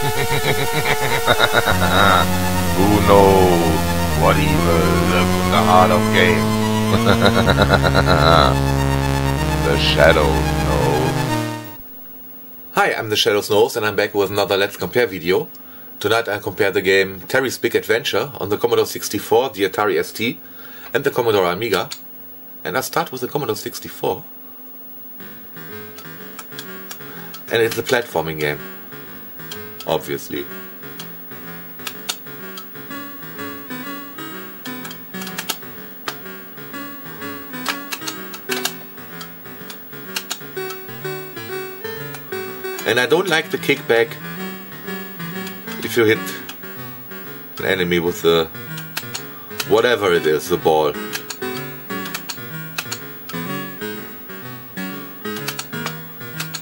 Who knows what evil lives in the heart of games? The Shadows knows. Hi, I'm the Shadows Knows and I'm back with another Let's Compare video. Tonight I compare the game Terry's Big Adventure on the Commodore 64, the Atari ST and the Commodore Amiga. And I start with the Commodore 64. And it's a platforming game. Obviously. And I don't like the kickback if you hit an enemy with the whatever it is, the ball.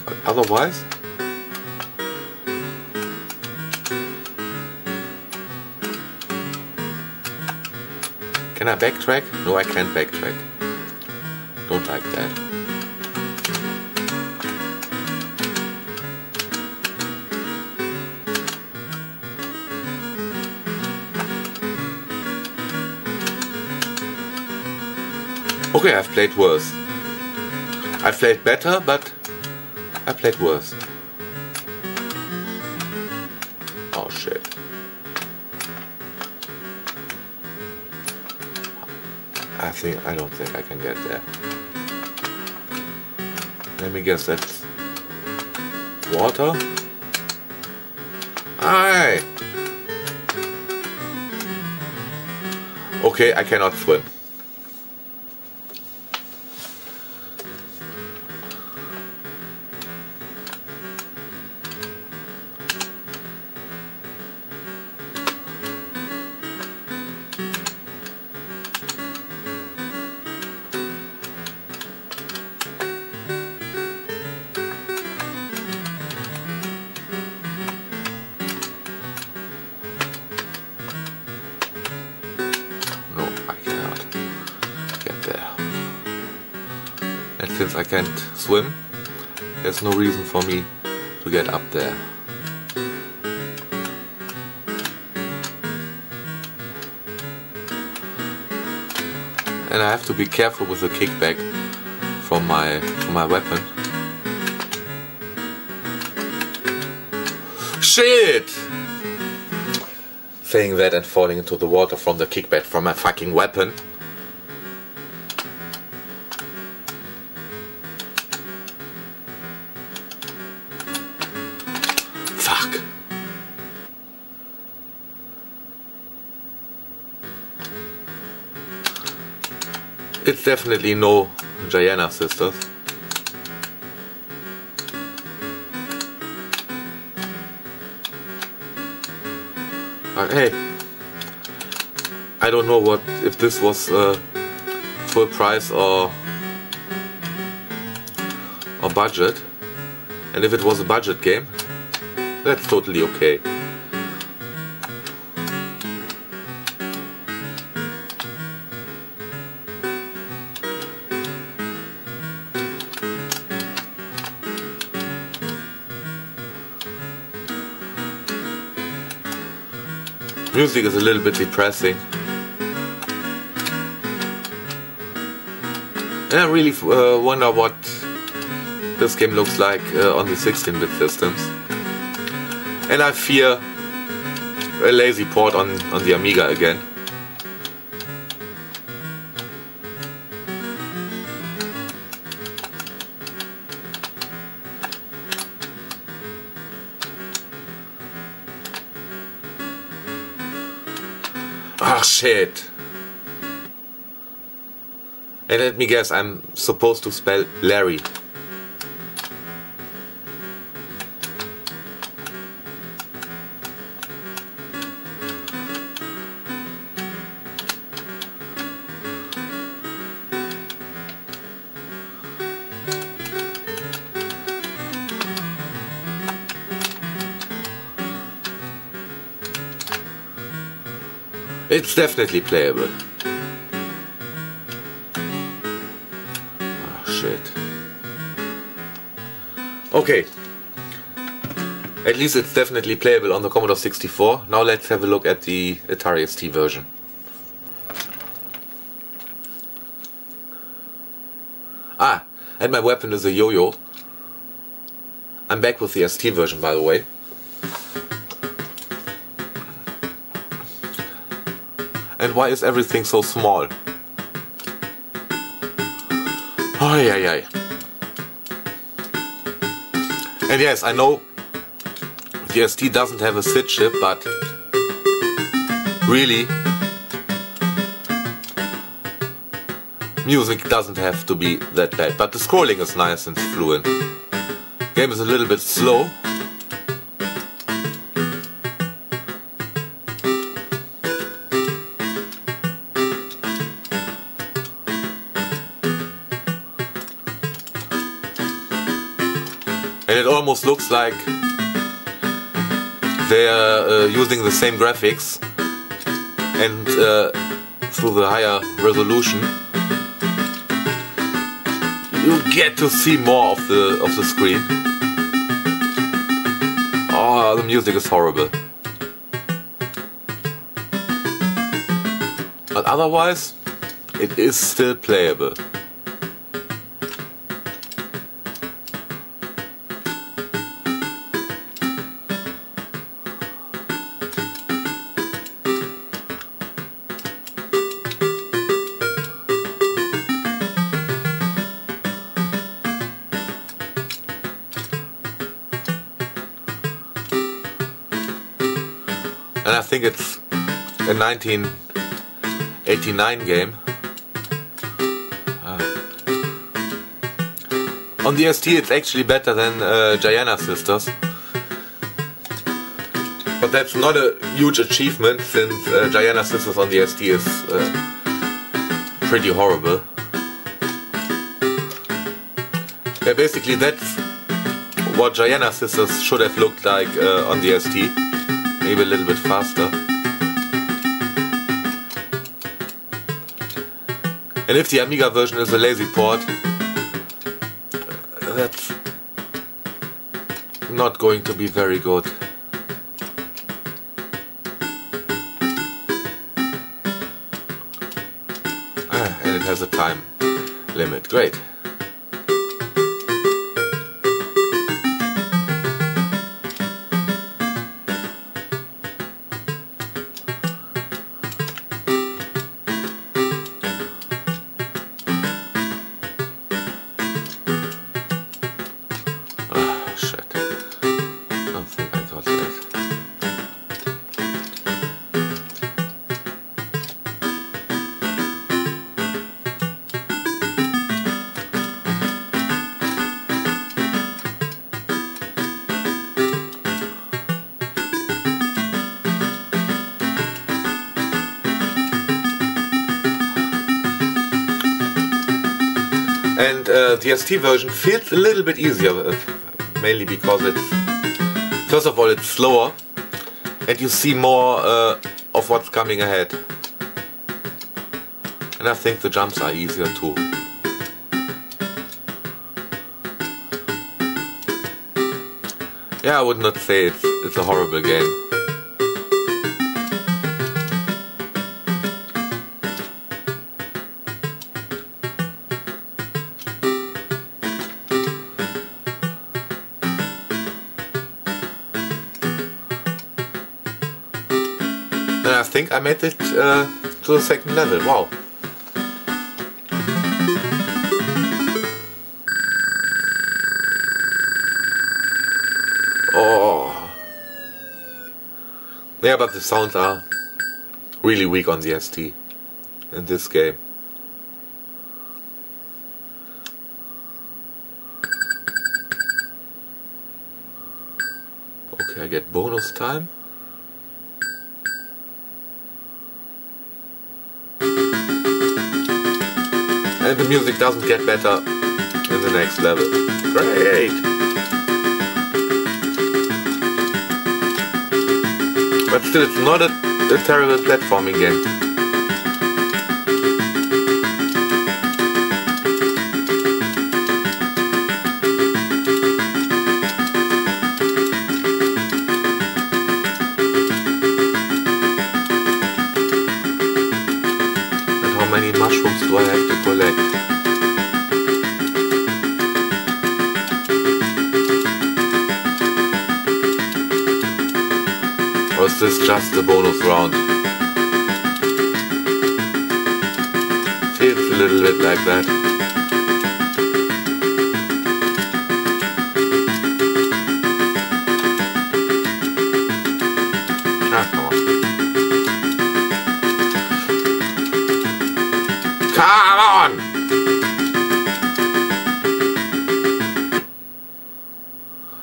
But otherwise, can I backtrack? No, I can't backtrack. Don't like that. Okay, I've played worse. I've played better, but I played worse. Oh shit. I don't think I can get there. Let me guess, that's water? Aye! Okay, I cannot swim. And since I can't swim, there's no reason for me to get up there. And I have to be careful with the kickback from my weapon. Shit! Saying that and falling into the water from the kickback from my fucking weapon. Fuck. It's definitely no Giana Sisters. Hey, I don't know if this was full price or budget, and if it was a budget game, that's totally okay. Music is a little bit depressing. And I really wonder what this game looks like on the 16-bit systems. And I fear a lazy port on the Amiga again. Oh shit. And let me guess, I'm supposed to spell Larry. It's definitely playable. Oh shit. Okay. At least it's definitely playable on the Commodore 64. Now let's have a look at the Atari ST version. Ah, and my weapon is a yo-yo. I'm back with the ST version, by the way. And why is everything so small? Ay, ay, ay. And yes, I know the ST doesn't have a SID chip, but really, music doesn't have to be that bad. But the scrolling is nice and fluent. Game is a little bit slow. And it almost looks like they are using the same graphics, and through the higher resolution you get to see more of the screen. Oh, the music is horrible. But otherwise, it is still playable. And I think it's a 1989 game. On the ST it's actually better than Giana Sisters. But that's not a huge achievement, since Giana Sisters on the ST is pretty horrible. Yeah, basically that's what Giana Sisters should have looked like on the ST. Maybe a little bit faster. And if the Amiga version is a lazy port, that's not going to be very good. And it has a time limit. Great. And the ST version feels a little bit easier, mainly because it's, first of all, it's slower, and you see more of what's coming ahead. And I think the jumps are easier too. Yeah, I would not say it's a horrible game. And I think I made it to the second level. Wow. Oh. Yeah, but the sounds are really weak on the ST in this game. Okay, I get bonus time. And the music doesn't get better in the next level. Great! But still, it's not a terrible platforming game. is this just a bonus round? Feels a little bit like that. Ah, come on. Come on!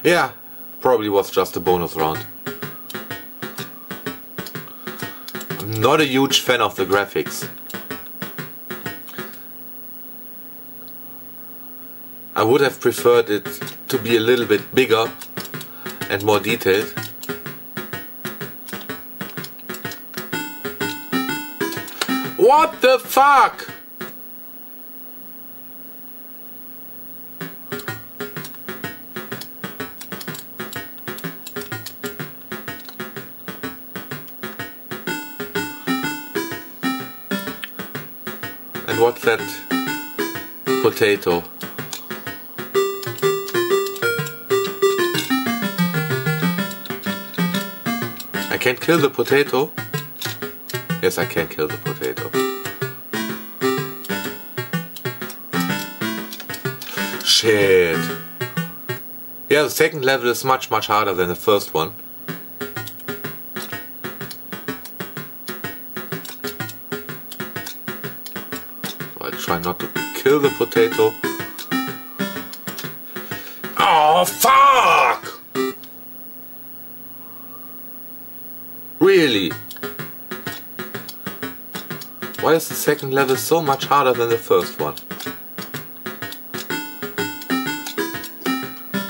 Yeah, probably was just a bonus round. I'm not a huge fan of the graphics. I would have preferred it to be a little bit bigger and more detailed. What the fuck? And what's that potato? I can't kill the potato? Yes, I can kill the potato. Shit. Yeah, the second level is much harder than the first one. So I try not to kill the potato. Oh, fuck! Really? Why is the second level so much harder than the first one?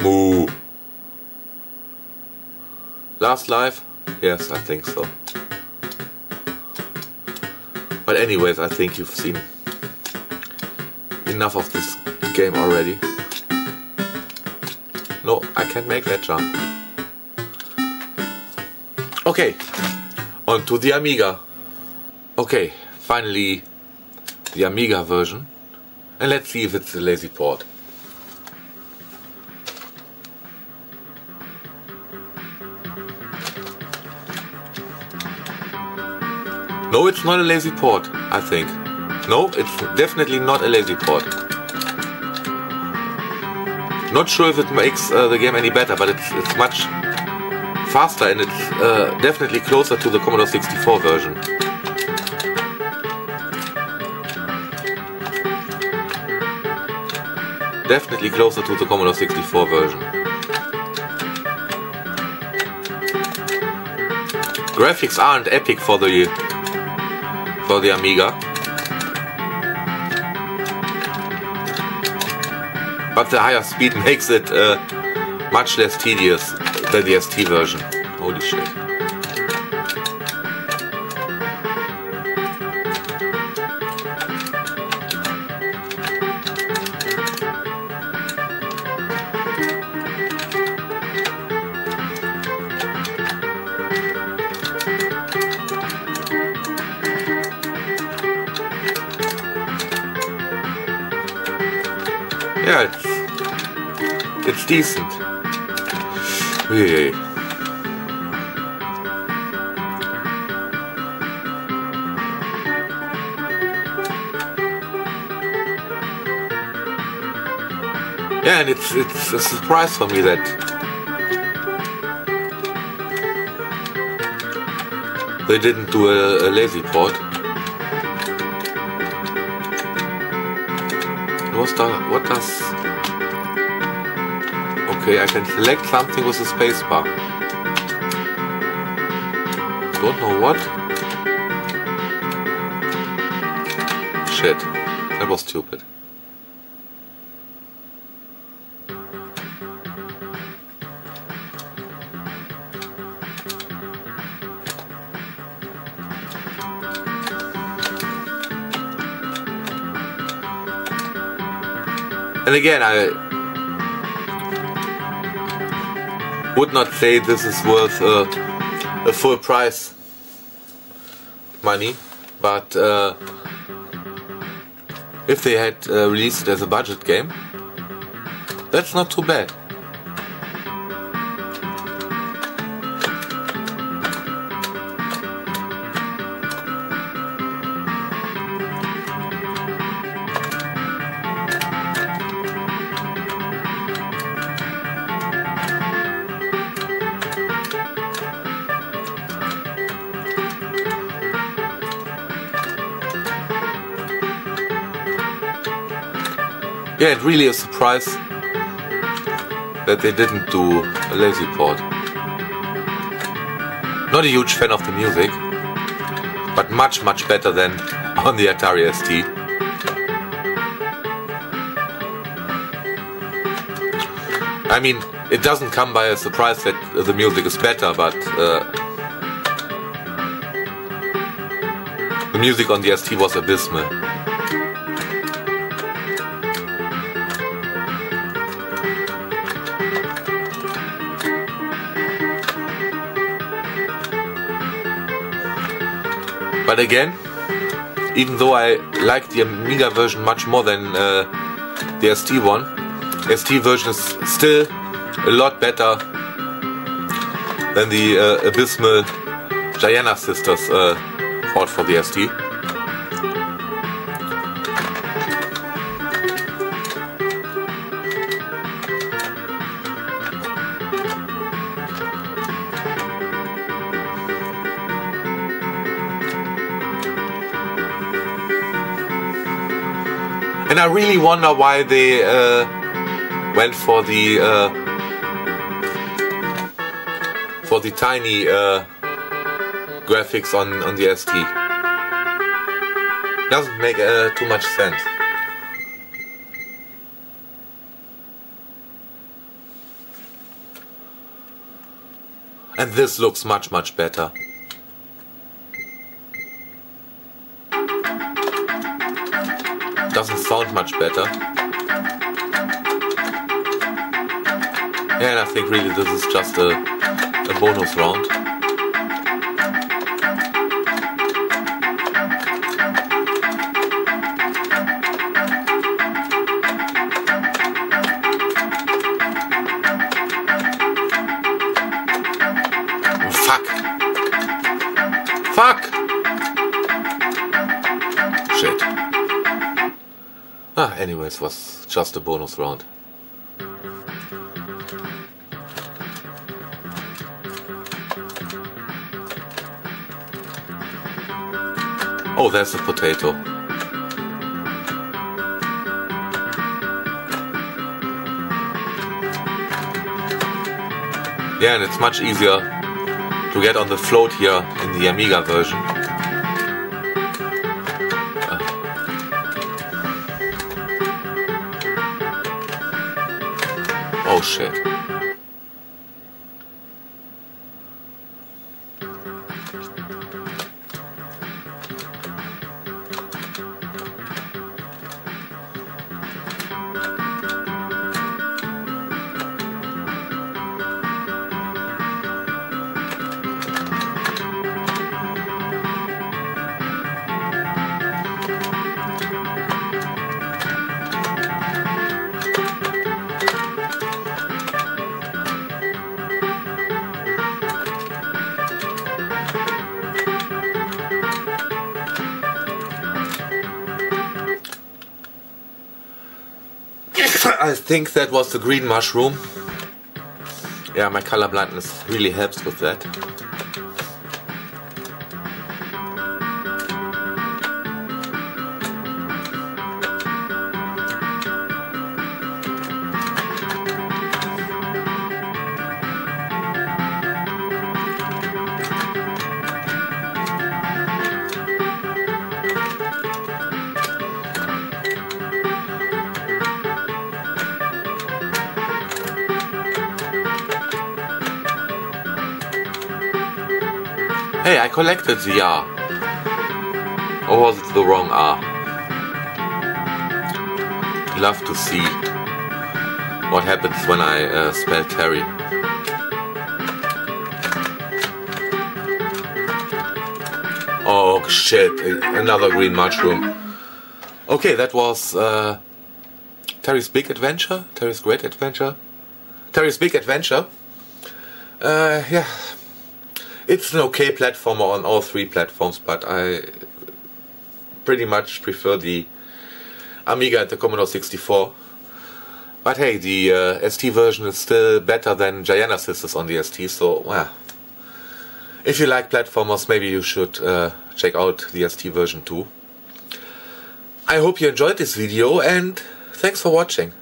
Moo. Last life? Yes, I think so. But anyways, I think you've seen enough of this game already. No, I can't make that jump. Okay, on to the Amiga. Okay, finally the Amiga version. And let's see if it's a lazy port. No, it's not a lazy port, I think. No, it's definitely not a lazy port. Not sure if it makes the game any better, but it's much faster and it's definitely closer to the Commodore 64 version. Definitely closer to the Commodore 64 version. Graphics aren't epic for the Amiga, but the higher speed makes it much less tedious than the ST version. Holy shit. Yeah, it's decent. Yay. Yeah, and it's a surprise for me that they didn't do a lazy port. What does... Okay, I can select something with a spacebar. Don't know what. Shit, that was stupid. And again, I would not say this is worth a full price money, but if they had released it as a budget game, that's not too bad. Yeah, it really is a surprise that they didn't do a lazy port. Not a huge fan of the music, but much better than on the Atari ST. I mean, it doesn't come by a surprise that the music is better, but the music on the ST was abysmal. But again, even though I like the Amiga version much more than the ST one, ST version is still a lot better than the abysmal Giana Sisters port for the ST. And I really wonder why they went for the tiny graphics on the ST. Doesn't make too much sense. And this looks much better. Doesn't sound much better. Yeah, and I think really this is just a bonus round. Fuck! Shit. Anyways, it was just a bonus round. Oh, there's a potato. Yeah, and it's much easier to get on the float here in the Amiga version. Oh shit. I think that was the green mushroom. Yeah, my color blindness really helps with that. Hey, I collected the R. Or was it the wrong R? Love to see what happens when I spell Terry. Oh shit, another green mushroom. Okay, that was Terry's Big Adventure? Terry's Great Adventure? Terry's Big Adventure. Yeah. It's an okay platformer on all three platforms, but I pretty much prefer the Amiga and the Commodore 64. But hey, the ST version is still better than Giana Sisters on the ST, so well, if you like platformers, maybe you should check out the ST version too. I hope you enjoyed this video, and Thanks for watching.